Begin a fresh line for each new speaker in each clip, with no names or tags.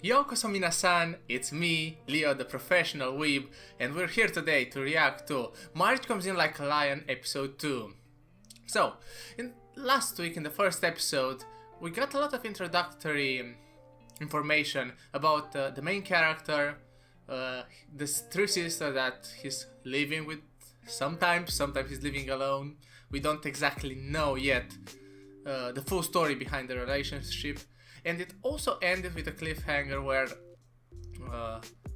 Yokoso minasan, it's me, Leo the professional weeb, and we're here today to react to Marriage Comes In Like a Lion episode 2. So, last week in the first episode, we got a lot of introductory information about the main character, this three sisters that he's living with sometimes he's living alone. We don't exactly know yet the full story behind the relationship. And it also ended with a cliffhanger where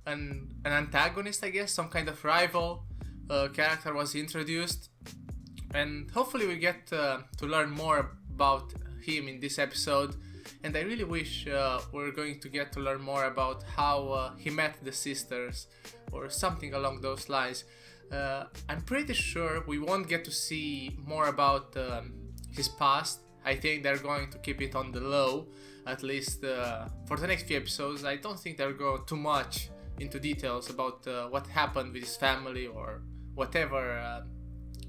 an antagonist, I guess, some kind of rival character was introduced. And hopefully we get to learn more about him in this episode. And I really wish we're going to get to learn more about how he met the sisters or something along those lines. I'm pretty sure we won't get to see more about his past. I think they're going to keep it on the low, at least for the next few episodes. I don't think they'll go too much into details about what happened with his family or whatever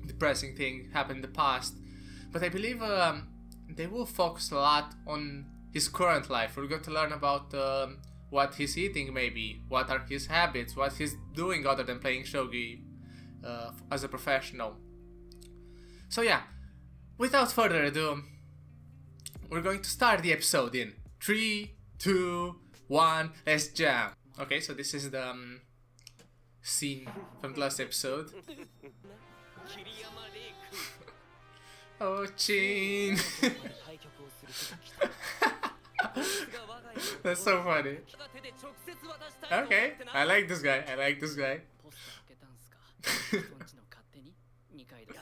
depressing thing happened in the past. But I believe they will focus a lot on his current life. We're going to learn about what he's eating, maybe, what are his habits, what he's doing other than playing shogi as a professional. So yeah, without further ado, we're going to start the episode in 3, 2, 1, let's jam. Okay, so this is the scene from the last episode. Oh, Chin! That's so funny. Okay, I like this guy,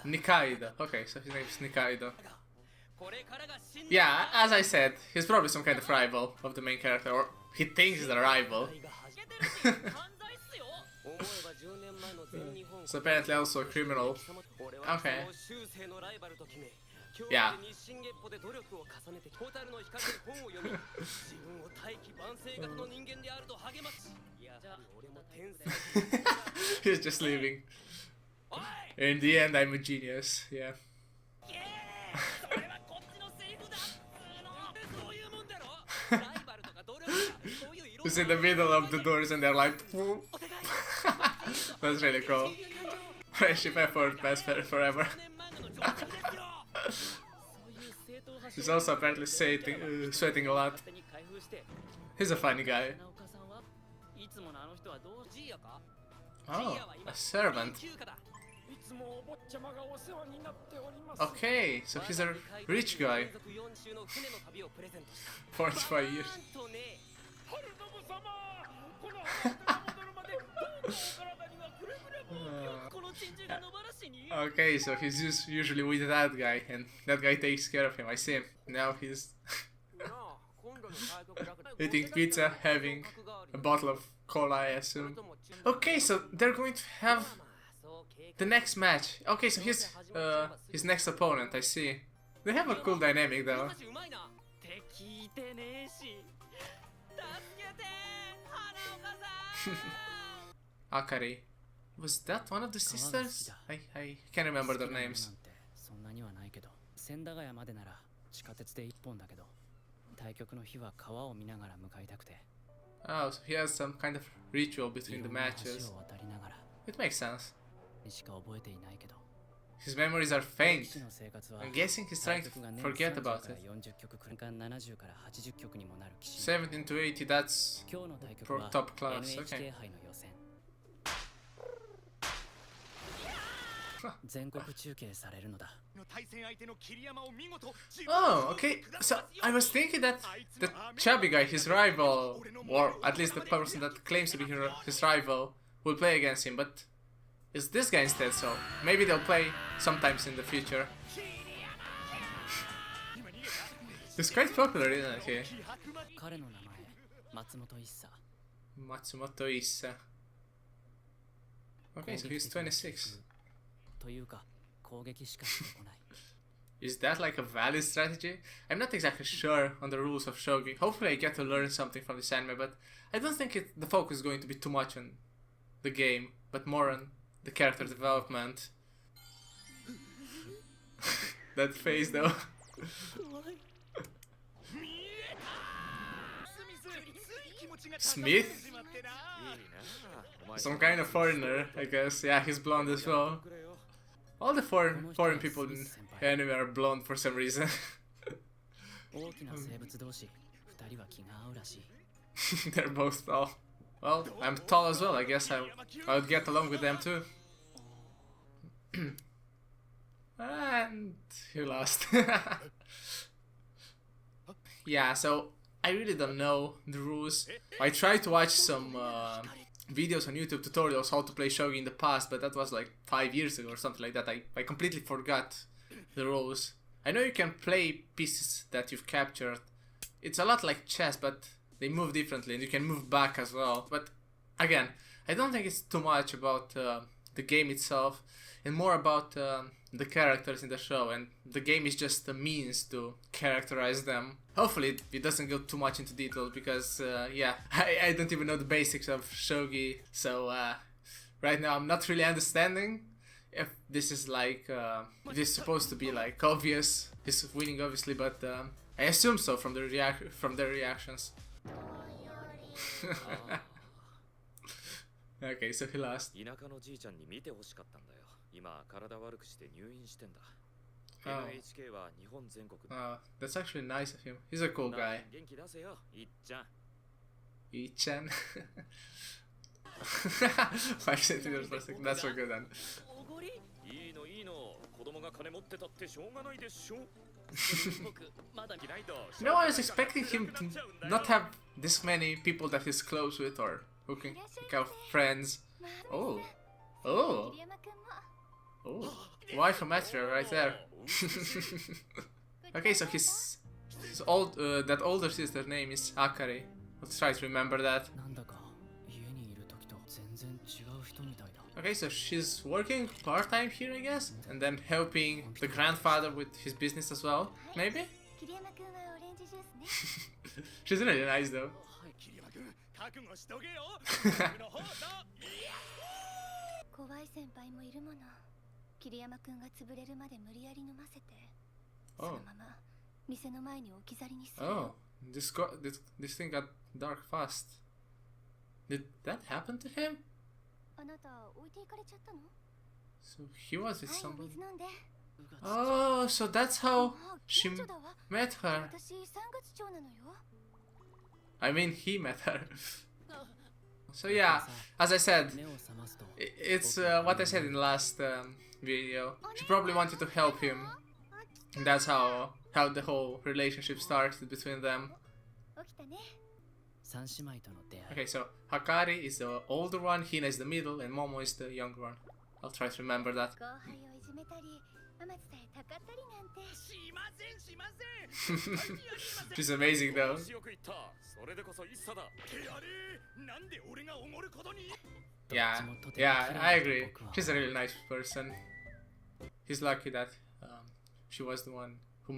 Nikaido. Okay, so his name is Nikaido. Yeah, as I said, he's probably some kind of rival of the main character, or he thinks he's a rival. So apparently also a criminal. Okay. Yeah. He's just leaving. In the end, I'm a genius. Yeah. He's in the middle of the doors and they're like, that's really cool. Friendship effort, best forever. He's also apparently sweating a lot. He's a funny guy. Oh, a servant. Okay, so he's a rich guy. 45 years. Okay, so he's just usually with that guy, and that guy takes care of him. I see him. Now he's eating pizza, having a bottle of cola, I assume. Okay, so they're going to have the next match. Okay, so his next opponent, I see. They have a cool dynamic though. Akari. Was that one of the sisters? I can't remember their names. Oh, so he has some kind of ritual between the matches. It makes sense. His memories are faint. I'm guessing he's trying to forget about it. 17 to 80, that's top class, okay. Oh, okay. So I was thinking that the chubby guy, his rival, or at least the person that claims to be his rival, will play against him, but it's this guy instead, so maybe they'll play sometimes in the future. He's quite popular, isn't he? Matsumoto Issa. Okay, so he's 26. Is that like a valid strategy? I'm not exactly sure on the rules of shogi. Hopefully I get to learn something from this anime, but I don't think the focus is going to be too much on the game, but more on the character development. That face though. Smith? Some kind of foreigner, I guess. Yeah, he's blonde as well. All the foreign people in anime are blonde for some reason. They're both tall. Well, I'm tall as well. I guess I would get along with them too. And he lost. Yeah, so I really don't know the rules. I tried to watch some videos on YouTube, tutorials how to play shogi in the past, but that was like 5 years ago or something like that. I completely forgot the rules. I know you can play pieces that you've captured. It's a lot like chess, but they move differently, and you can move back as well. But again, I don't think it's too much about the game itself, and more about the characters in the show, and the game is just a means to characterize them. Hopefully it doesn't go too much into detail, because yeah, I don't even know the basics of shogi, so right now I'm not really understanding if this is like, this is supposed to be like obvious, he's winning obviously, but I assume so from their reactions. Okay, so he lost. Oh, that's actually nice of him. He's a cool guy. Ichan. 5 centimeters per second. That's so good then. No, I was expecting him to not have this many people that he's close with or who can become friends. Oh. Oh. Oh. Wife of Metro right there. Okay, so his that older sister's name is Akari. Let's try to remember that. Okay, so she's working part-time here, I guess, and then helping the grandfather with his business as well, maybe? She's really nice though. Oh. Oh, this thing got dark fast. Did that happen to him? So he was with somebody. Oh, so that's how she met her. I mean, he met her. So yeah, as I said, it's what I said in the last video. She probably wanted to help him. And that's how the whole relationship started between them. Okay, so Akari is the older one, Hina is the middle, and Momo is the younger one. I'll try to remember that. She's amazing though. Yeah, I agree. She's a really nice person. He's lucky that she was the one who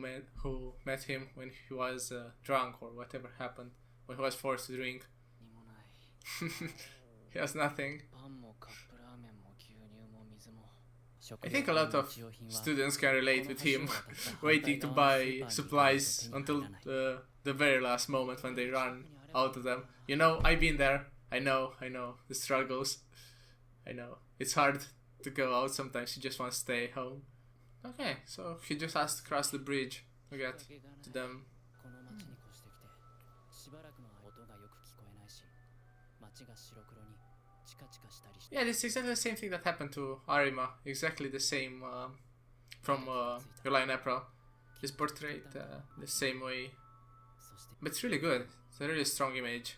met him when he was drunk or whatever happened, when he was forced to drink. He has nothing. I think a lot of students can relate with him, waiting to buy supplies until the very last moment when they run out of them. You know, I've been there. I know the struggles. I know it's hard to go out sometimes. You just want to stay home. Okay, so he just has to cross the bridge to get to them. Yeah, this is exactly the same thing that happened to Arima. Exactly the same from Your Lie in April. It's portrayed the same way. But it's really good. It's a really strong image.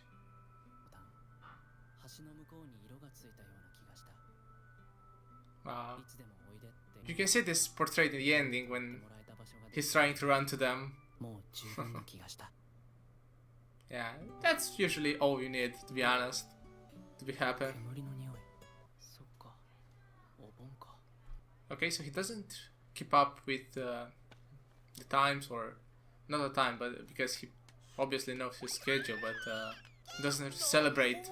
You can see this portrayed in the ending when he's trying to run to them. Yeah, that's usually all you need, to be honest, to be happy. Okay, so he doesn't keep up with the times, or not the time, but because he obviously knows his schedule, but he doesn't celebrate.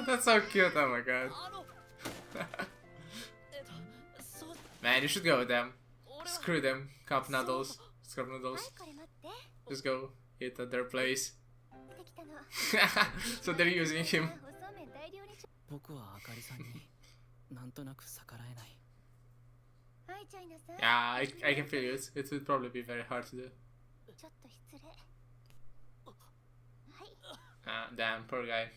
That's so cute, oh my god. Man, you should go with them. Screw them, cup noodles. Scrub noodles. Just go eat at their place. So they're using him. Yeah, I can feel it. It would probably be very hard to do. Damn, poor guy.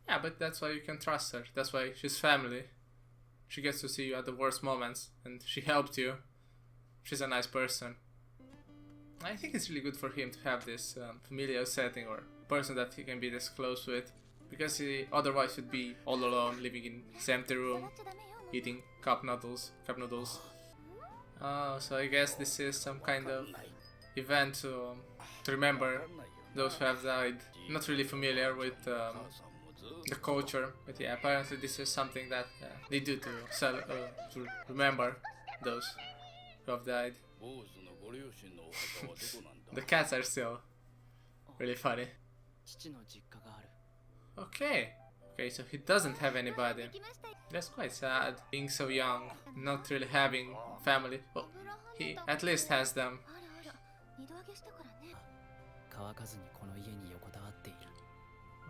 Yeah, but that's why you can trust her. That's why she's family. She gets to see you at the worst moments, and she helped you. She's a nice person. I think it's really good for him to have this familial setting or person that he can be this close with, because he otherwise would be all alone, living in his empty room, eating cup noodles. Oh, so I guess this is some kind of event to remember those who have died. Not really familiar with the culture, but yeah, apparently this is something that they do to remember those who have died. The cats are still really funny. Okay, so he doesn't have anybody. That's quite sad, being so young, not really having family. Well, he at least has them.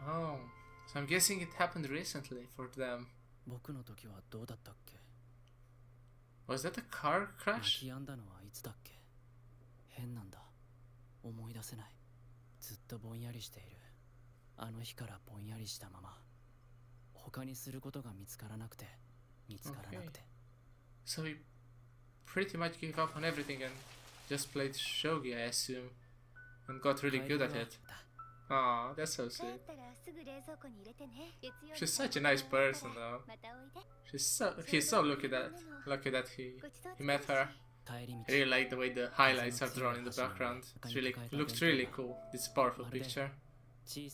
Oh, so I'm guessing it happened recently for them. Was that a car crash? Okay. So he pretty much gave up on everything and just played shogi, I assume, and got really good at it. Oh, that's so sweet. She's such a nice person, though. He's so lucky that he met her. I really like the way the highlights are drawn in the background. It looks really cool. It's a powerful picture. He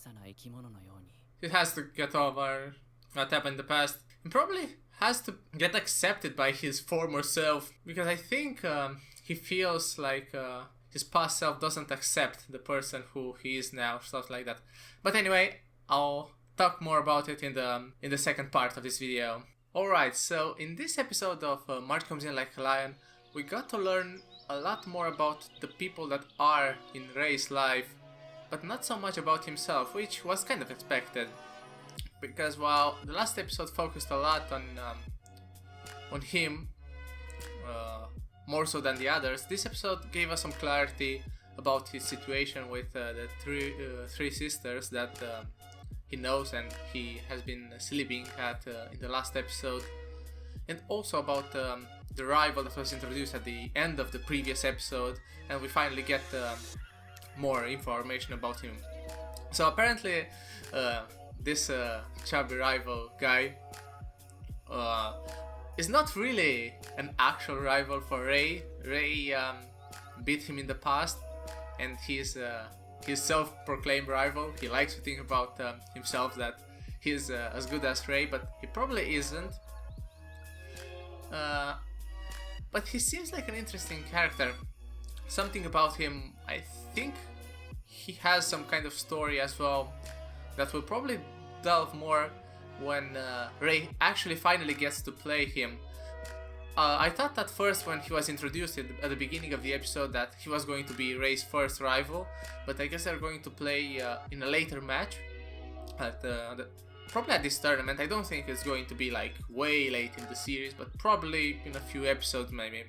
has to get over what happened in the past, and probably has to get accepted by his former self, because I think he feels like his past self doesn't accept the person who he is now, stuff like that. But anyway, I'll talk more about it in the second part of this video. Alright, so in this episode of March Comes In Like a Lion, we got to learn a lot more about the people that are in Rei's life, but not so much about himself, which was kind of expected. Because while the last episode focused a lot on him, more so than the others, this episode gave us some clarity about his situation with the three sisters that he knows and he has been sleeping at in the last episode, and also about the rival that was introduced at the end of the previous episode, and we finally get more information about him. So apparently this chubby rival guy is not really an actual rival for Rei. Rei beat him in the past, and he's his self-proclaimed rival. He likes to think about himself that he's as good as Rei, but he probably isn't. But he seems like an interesting character. Something about him, I think he has some kind of story as well that will probably delve more when Rei actually finally gets to play him. I thought at first when he was introduced at the beginning of the episode that he was going to be Rei's first rival, but I guess they're going to play in a later match, probably at this tournament. I don't think it's going to be like way late in the series, but probably in a few episodes maybe.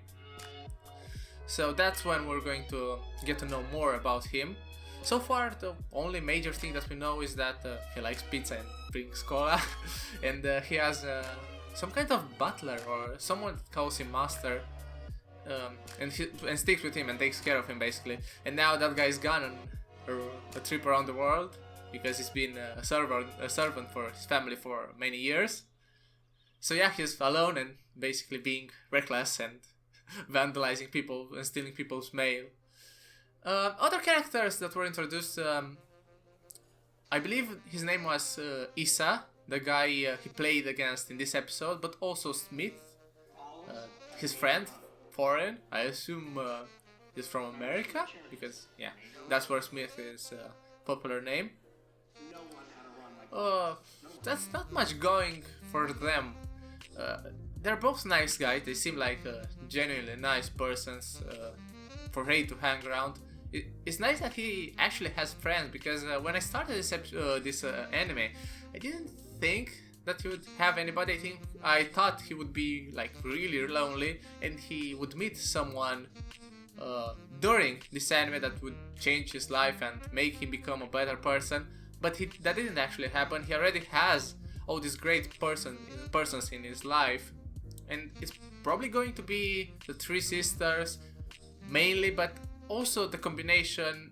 So that's when we're going to get to know more about him. So far, the only major thing that we know is that he likes pizza and drinks cola, and he has some kind of butler or someone that calls him master, and sticks with him and takes care of him basically. And now that guy's gone on a trip around the world because he's been a servant for his family for many years. So yeah, he's alone and basically being reckless and vandalizing people and stealing people's mail. Other characters that were introduced, I believe his name was Issa, the guy he played against in this episode, but also Smith, his friend, foreign. I assume he's from America, because yeah, that's where Smith is a popular name. that's not much going for them. They're both nice guys. They seem like genuinely nice persons for Rei to hang around. It's nice that he actually has friends, because when I started this anime, I didn't think that he would have anybody. I thought he would be like really lonely, and he would meet someone during this anime that would change his life and make him become a better person. But that didn't actually happen. He already has all these great persons in his life, and it's probably going to be the three sisters mainly, but also the combination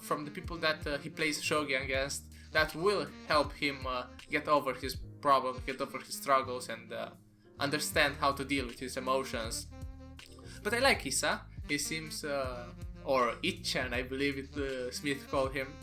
from the people that he plays shogi against, that will help him get over his problems, get over his struggles, and understand how to deal with his emotions. But I like Issa. He seems, or Ichan, I believe Smith called him.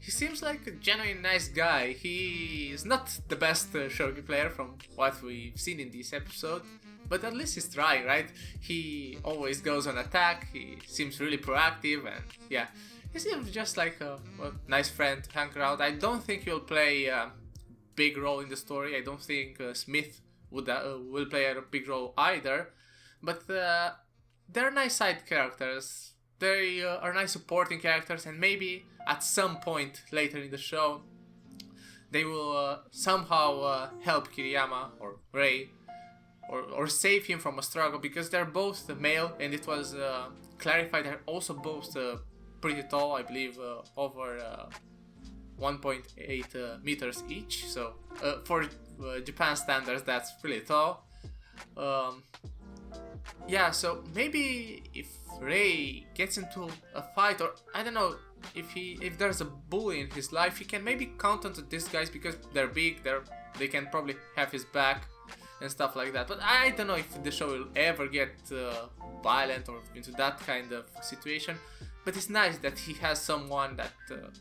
He seems like a genuine nice guy. He is not the best shogi player from what we've seen in this episode, but at least he's trying, right? He always goes on attack, he seems really proactive, and yeah, he seems just like a nice friend to hang around. I don't think he'll play a big role in the story. I don't think Smith will play a big role either, but they're nice side characters. They are nice supporting characters, and maybe at some point later in the show they will somehow help Kiriyama or Rei, or save him from a struggle, because they're both male, and it was clarified they're also both pretty tall. I believe over 1.8 meters each, so for Japan standards that's really tall. Yeah, so maybe if Rei gets into a fight, or I don't know, if there's a bully in his life, he can maybe count onto these guys because they're big, they can probably have his back and stuff like that. But I don't know if the show will ever get violent or into that kind of situation. But it's nice that he has someone that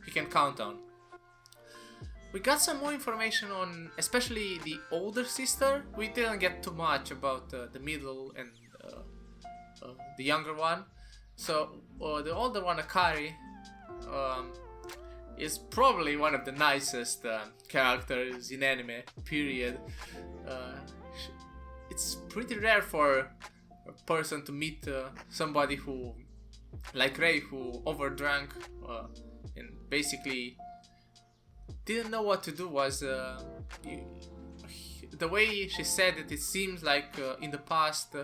he can count on. We got some more information on especially the older sister. We didn't get too much about the middle and the younger one. So the older one, Akari, is probably one of the nicest characters in anime, period. It's pretty rare for a person to meet somebody who, like Rei, who overdrank and basically didn't know what to do. Was the way she said it, it seems like in the past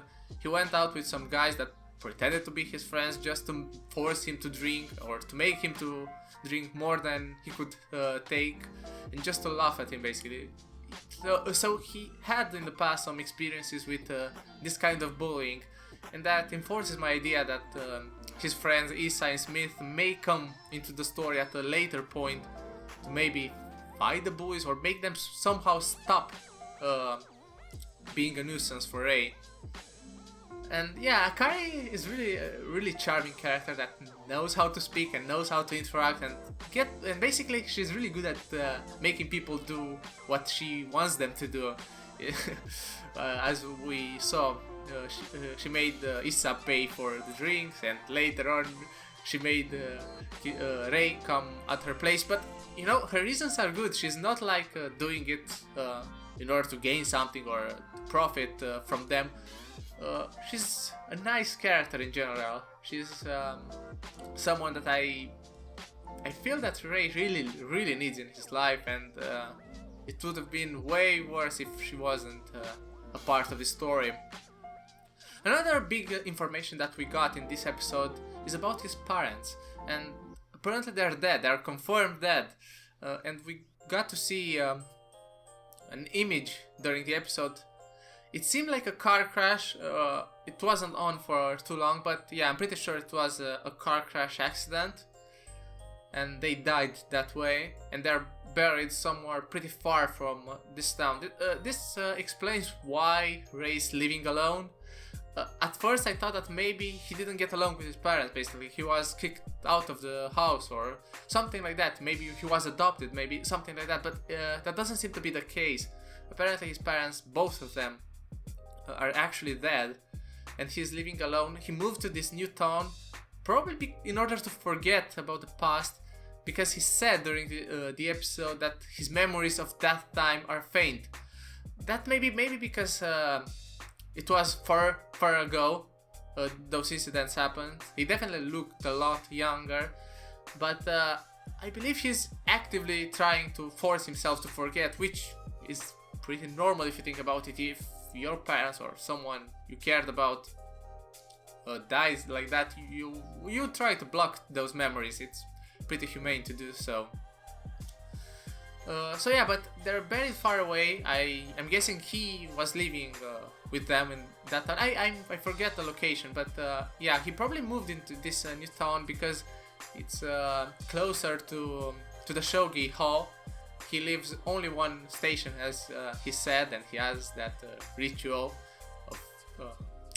he went out with some guys that pretended to be his friends just to force him to drink, or to make him to drink more than he could take, and just to laugh at him basically. So he had in the past some experiences with this kind of bullying, and that enforces my idea that his friends Issa and Smith may come into the story at a later point to maybe fight the bullies or make them somehow stop being a nuisance for Rei. And yeah, Akari is really a really charming character that knows how to speak and knows how to interact and basically she's really good at making people do what she wants them to do. As we saw, she made Issa pay for the drinks, and later on she made Rei come at her place. But you know, her reasons are good. She's not like doing it in order to gain something or profit from them. She's a nice character in general. She's someone that I feel that Rei really needs in his life, and it would have been way worse if she wasn't a part of his story. Another big information that we got in this episode is about his parents, and apparently they're dead. They're confirmed dead, and we got to see an image during the episode. It seemed like a car crash. It wasn't on for too long, but yeah, I'm pretty sure it was a car crash accident, and they died that way, and they're buried somewhere pretty far from this town. This explains why Rei's living alone. At first I thought that maybe he didn't get along with his parents, basically. He was kicked out of the house or something like that. Maybe he was adopted, maybe something like that, but that doesn't seem to be the case. Apparently his parents, both of them, are actually dead, and he's living alone. He moved to this new town, probably in order to forget about the past, because he said during the episode that his memories of that time are faint. That maybe because it was far ago. Those incidents happened. He definitely looked a lot younger, but I believe he's actively trying to force himself to forget, which is pretty normal if you think about it. If your parents or someone you cared about dies like that, you try to block those memories. It's pretty humane to do so. So yeah, but they're very far away. I'm guessing he was living with them in that town. I forget the location, but yeah, he probably moved into this new town because it's closer to the shogi hall. He lives only one station, as he said, and he has that ritual of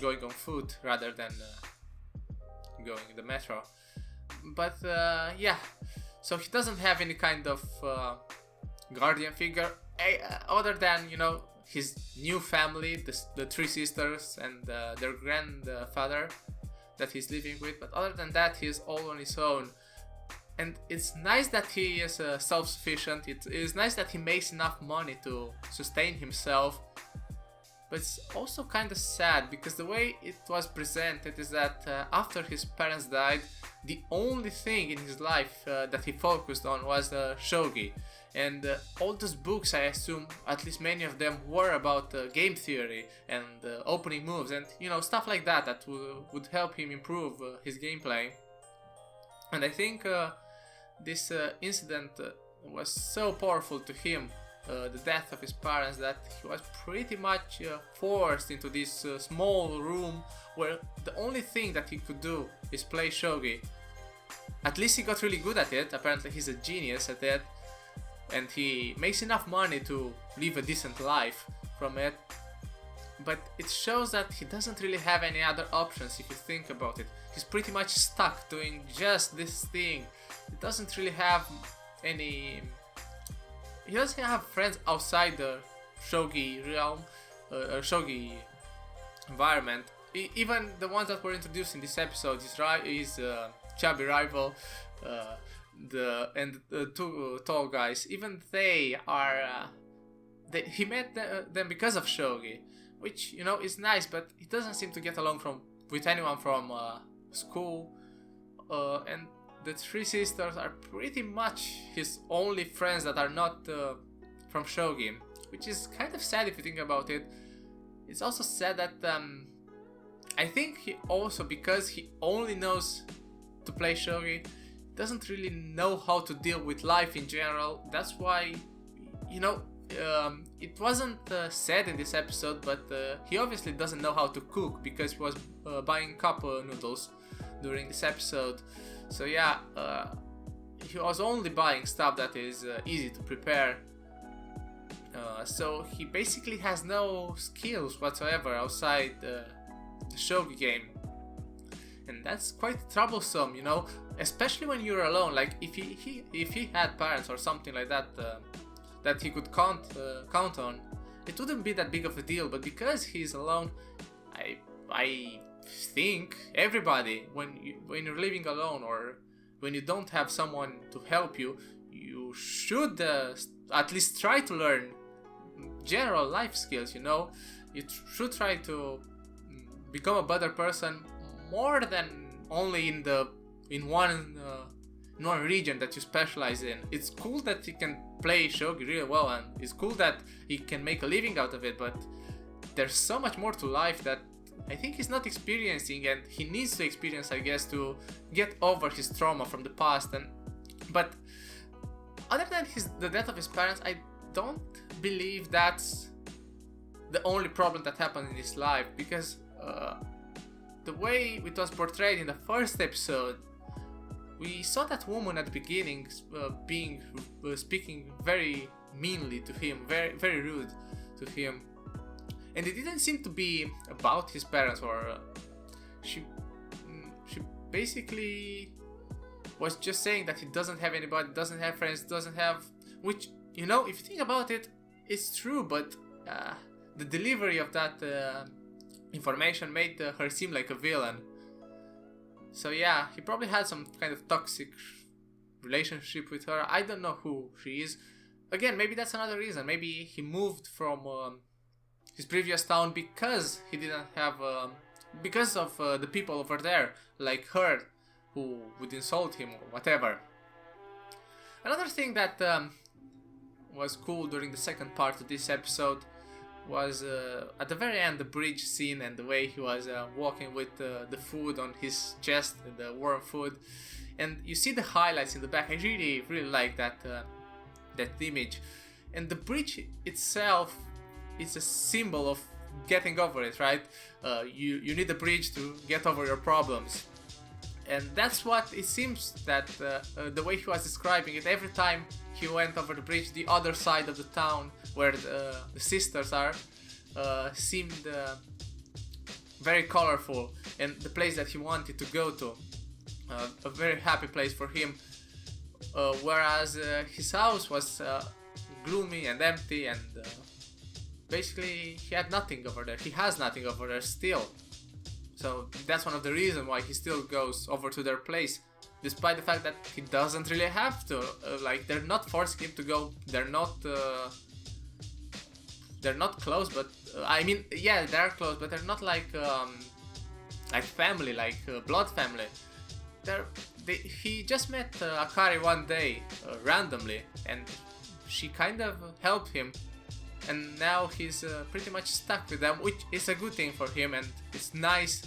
going on foot rather than going in the metro. But yeah, so he doesn't have any kind of guardian figure other than, you know, his new family, the three sisters and their grandfather that he's living with. But other than that, he's all on his own. And it's nice that he is self-sufficient. It is nice that he makes enough money to sustain himself. But it's also kind of sad because the way it was presented is that after his parents died, the only thing in his life that he focused on was shogi. And all those books, I assume, at least many of them, were about game theory and opening moves and, you know, stuff like that that would help him improve his gameplay. And I think this incident was so powerful to him, the death of his parents, that he was pretty much forced into this small room where the only thing that he could do is play shogi. At least he got really good at it. Apparently he's a genius at it, and he makes enough money to live a decent life from it. But it shows that he doesn't really have any other options if you think about it. He's pretty much stuck doing just this thing. He doesn't really have any... He doesn't have friends outside the shogi realm, or shogi environment. Even the ones that were introduced in this episode, his chubby rival, the two tall guys, even they are... he met them because of shogi, which, you know, is nice, but he doesn't seem to get along with anyone from school, and the three sisters are pretty much his only friends that are not from shogi, which is kind of sad if you think about it. It's also sad that I think he also, because he only knows to play shogi, doesn't really know how to deal with life in general. That's why, you know, it wasn't said in this episode, but he obviously doesn't know how to cook because he was buying cup noodles during this episode. So yeah, he was only buying stuff that is easy to prepare. So he basically has no skills whatsoever outside the shogi game. And that's quite troublesome, you know, especially when you're alone. Like if he had parents or something like that that he could count on, it wouldn't be that big of a deal. But because he's alone, I think everybody, when you're living alone or when you don't have someone to help you, you should at least try to learn general life skills. You know, you should try to become a better person, more than only in one region that you specialize in. It's cool that he can play shogi really well, and it's cool that he can make a living out of it, but there's so much more to life that I think he's not experiencing, and he needs to experience, I guess, to get over his trauma from the past. But other than the death of his parents, I don't believe that's the only problem that happened in his life, because the way it was portrayed in the first episode, we saw that woman at the beginning speaking very meanly to him, very, very rude to him, and it didn't seem to be about his parents, or she basically was just saying that he doesn't have anybody, doesn't have friends, doesn't have, which, you know, if you think about it, it's true, but the delivery of that information made her seem like a villain. So yeah, he probably had some kind of toxic relationship with her. I don't know who she is. Again, maybe that's another reason. Maybe he moved from his previous town because he didn't have because of the people over there, like her, who would insult him or whatever. Another thing that was cool during the second part of this episode was at the very end, the bridge scene and the way he was walking with the food on his chest, the warm food, and you see the highlights in the back. I really like that image, and the bridge itself is a symbol of getting over it, right? You need a bridge to get over your problems, and that's what it seems that the way he was describing it, every time he went over the bridge, the other side of the town where the sisters are seemed very colorful, and the place that he wanted to go to, a very happy place for him, whereas his house was gloomy and empty, and basically he had nothing over there. He has nothing over there still. So that's one of the reasons why he still goes over to their place, despite the fact that he doesn't really have to. Like, they're not forcing him to go. They're not close, but I mean, yeah, they're close, but they're not like family, like blood family. He just met Akari one day randomly, and she kind of helped him, and now he's pretty much stuck with them, which is a good thing for him, and it's nice.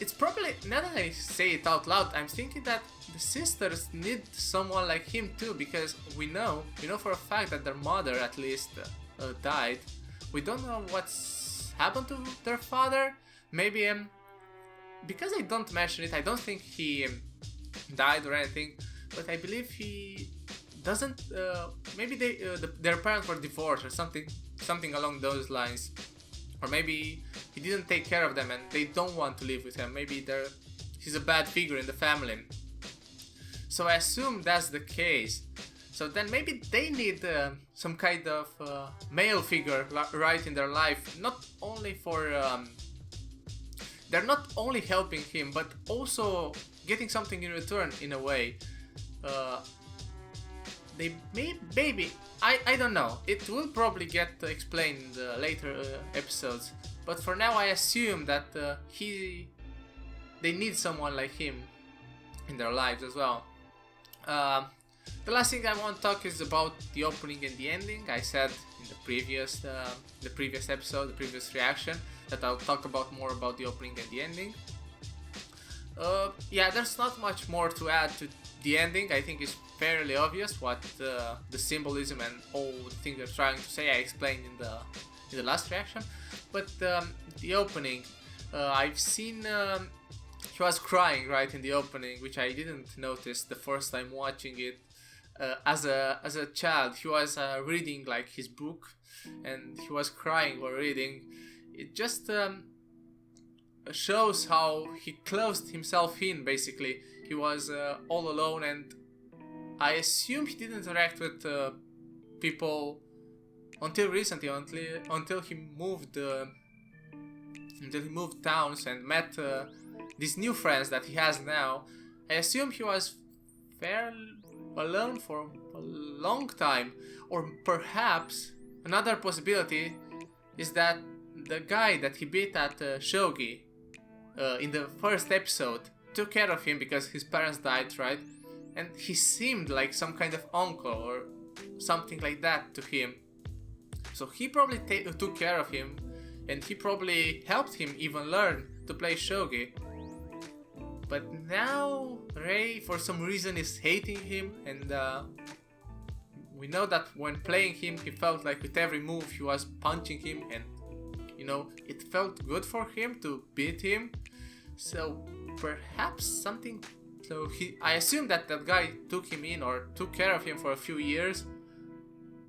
It's probably, now that I say it out loud, I'm thinking that the sisters need someone like him too, because we know for a fact that their mother at least died. We don't know what's happened to their father. Maybe because I don't mention it, I don't think he died or anything, but I believe he doesn't. Maybe their parents were divorced or something along those lines, or maybe he didn't take care of them and they don't want to live with him. Maybe he's a bad figure in the family. So I assume that's the case. So then maybe they need some kind of male figure right in their life, not only for they're not only helping him, but also getting something in return in a way. They maybe I don't know. It will probably get explained in the later episodes. But for now, I assume that they need someone like him in their lives as well. The last thing I want to talk is about the opening and the ending. I said in the previous episode, the previous reaction, that I'll talk more about the opening and the ending. Yeah, there's not much more to add to the ending. I think it's fairly obvious what the symbolism and all the things they're trying to say. I explained in the last reaction. But the opening, I've seen he was crying right in the opening, which I didn't notice the first time watching it. As a child, he was reading like his book, and he was crying while reading. It just shows how he closed himself in. Basically, he was all alone, and I assume he didn't interact with people until recently, until he moved towns and met these new friends that he has now. I assume he was fairly alone for a long time, or perhaps another possibility is that the guy that he beat at shogi in the first episode took care of him because his parents died, right? And he seemed like some kind of uncle or something like that to him. So he probably took care of him, and he probably helped him even learn to play shogi. But now Rei, for some reason, is hating him, and we know that when playing him, he felt like with every move he was punching him, and it felt good for him to beat him. So perhaps something. So I assume that guy took him in or took care of him for a few years,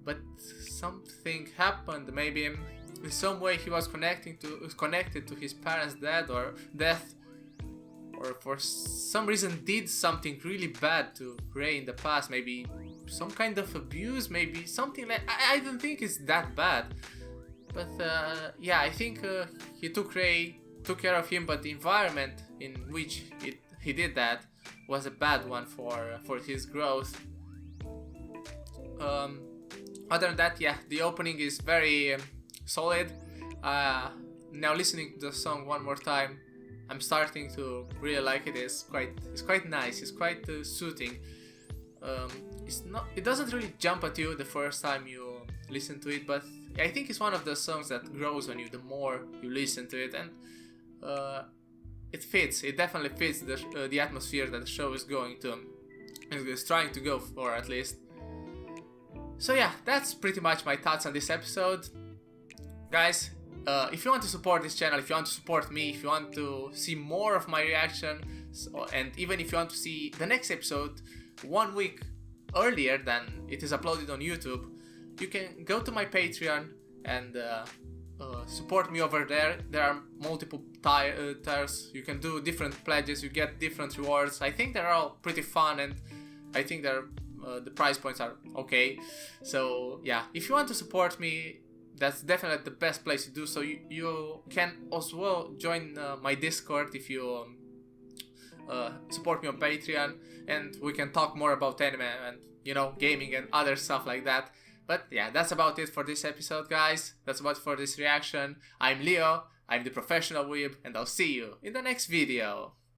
but something happened. Maybe in some way he was connected to his parents' death, or for some reason did something really bad to Rei in the past. Maybe some kind of abuse, maybe something like. I don't think it's that bad, but yeah, I think he took care of him, but the environment in which he did that was a bad one for his growth. Other than that, yeah, the opening is very solid. Now listening to the song one more time, I'm starting to really like it. It's quite nice. It's quite soothing. It doesn't really jump at you the first time you listen to it, but I think it's one of the songs that grows on you the more you listen to it, and it fits. It definitely fits the atmosphere that the show is going to, and is trying to go for, at least. So yeah, that's pretty much my thoughts on this episode, guys. If you want to support this channel, if you want to support me, if you want to see more of my reaction, and even if you want to see the next episode 1 week earlier than it is uploaded on YouTube, you can go to my Patreon and support me over there. There are multiple tiers. You can do different pledges, you get different rewards. I think they're all pretty fun, and I think the price points are okay. So yeah, if you want to support me, that's definitely the best place to do so. You can as well join my Discord if you support me on Patreon, and we can talk more about anime and, you know, gaming and other stuff like that. But yeah, that's about it for this episode, guys. That's about it for this reaction. I'm Leo, I'm the professional weeb, and I'll see you in the next video.